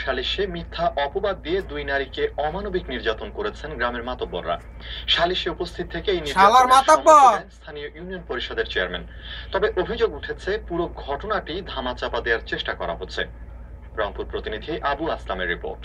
সালিশে মিথ্যা অপবাদ দিয়ে দুই নারীকে অমানবিক নির্যাতন করেছেন গ্রামের মাতব্বররা। সালিশে উপস্থিত থেকে এই স্থানীয় ইউনিয়ন পরিষদের চেয়ারম্যান। তবে অভিযোগ উঠেছে পুরো ঘটনাটি ধামাচাপা দেওয়ার চেষ্টা করা হচ্ছে। রংপুর প্রতিনিধি আবু আসলামের রিপোর্ট।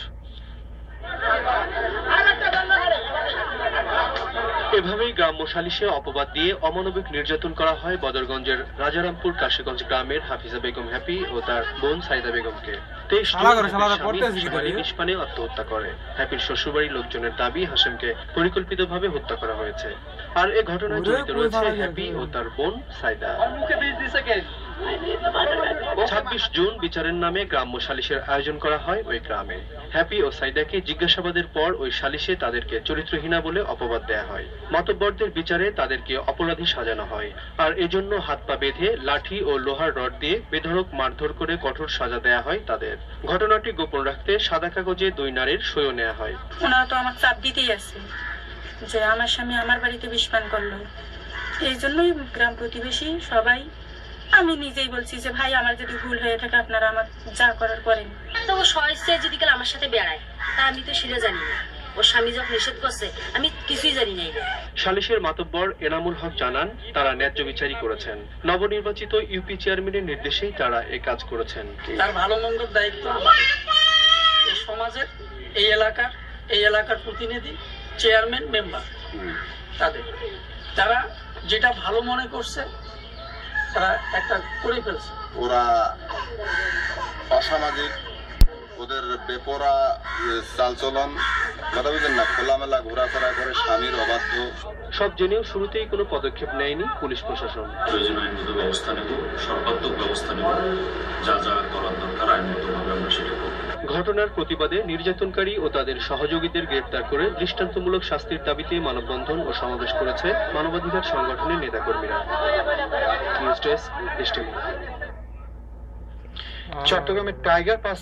এভাবেই গ্রাম্য সালিশে অপবাদ দিয়ে অমানবিক নির্যাতন করা হয় বদরগঞ্জের রাজারামপুর কাশীগঞ্জ গ্রামের হাফিজা বেগম হ্যাপি ও তার বোন সাইদা বেগমকে। 23 পানে আত্মহত্যা করে। হ্যাপির শ্বশুরবাড়ির লোকজনের দাবি হাশেমকে পরিকল্পিতভাবে হত্যা করা হয়েছে। আর এ ঘটনায় জড়িত রয়েছে হ্যাপি ও তার বোন সাইদা। 26 জুন বিচারের নামে গ্রাম্য সালিশের আয়োজন করা হয় ওই গ্রামে। হ্যাপি ও সাইদাকে জিজ্ঞাসাবাদের পর ওই সালিশে তাদেরকে চরিত্রহীনা বলে অপবাদ দেয়া হয়। মাতব্বরদের বিচারে তাদেরকে অপরাধী সাজানো হয়। আর এজন্য হাত পা বেঁধে লাঠি ও লোহার রড দিয়ে বেধড়ক মারধর করে কঠোর সাজা দেয়া হয় তাদের। ঘটনাটি গোপন রাখতে সাদা কাগজে দুই নারীর সইও নেওয়া হয়। ওনারা তো আমার চাপ দিতেই আছে যে আমার স্বামী আমার বাড়িতে বিষ পান করলো। এই জন্যই গ্রাম প্রতিবেশী সবাই, আমি নিজেই বলছি যে ভাই আমার যদি ভুল হয়ে থাকে আপনারা আমার যা করার করেন। তো ও সহজে যদি কাল আমার সাথে বেড়ায় তা আমি তো সেটা জানি না। ওর স্বামী যখন নিষেধ করছে আমি কিছুই জানি না। সালিশের মাতব্বর এনামুল হক জানান তারা ন্যায্য বিচারই করেছেন। নবনির্বাচিত ইউপি চেয়ারম্যানের নির্দেশেই তারা এই কাজ করেছেন। তার ভালো মন্দের দায়িত্ব এই সমাজের, এই এলাকার প্রতিনিধি, চেয়ারম্যান, মেম্বার, তাদের তারা যেটা ভালো মনে করছে তারা একটা করে ফেলছে। ওরা অসামাজিক, ওদের বেপরা চালচলন, কথা বুঝলেন না, খোলামেলা ঘোরাফেরা করে, স্বামীর অবাধ্য। সব জেনেও শুরুতেই কোনো পদক্ষেপ নেয়নি পুলিশ প্রশাসন। প্রয়োজনীয় আইনগত ব্যবস্থা নেব, সর্বাত্মক ব্যবস্থা নেব, যা যা করার দরকার আইনগতভাবে আমরা সেটা করব। ঘটনার প্রতিবাদে নির্যাতনকারী ও তাদের সহযোগীদের গ্রেপ্তার করে দৃষ্টান্তমূলক শাস্তির দাবিতে মানববন্ধন ও সমাবেশ করেছে মানবাধিকার সংগঠনের নেতাকর্মীরা। নিউজ ডেস্ক, দেশ টিভি। চট্টগ্রামের টাইগার পাস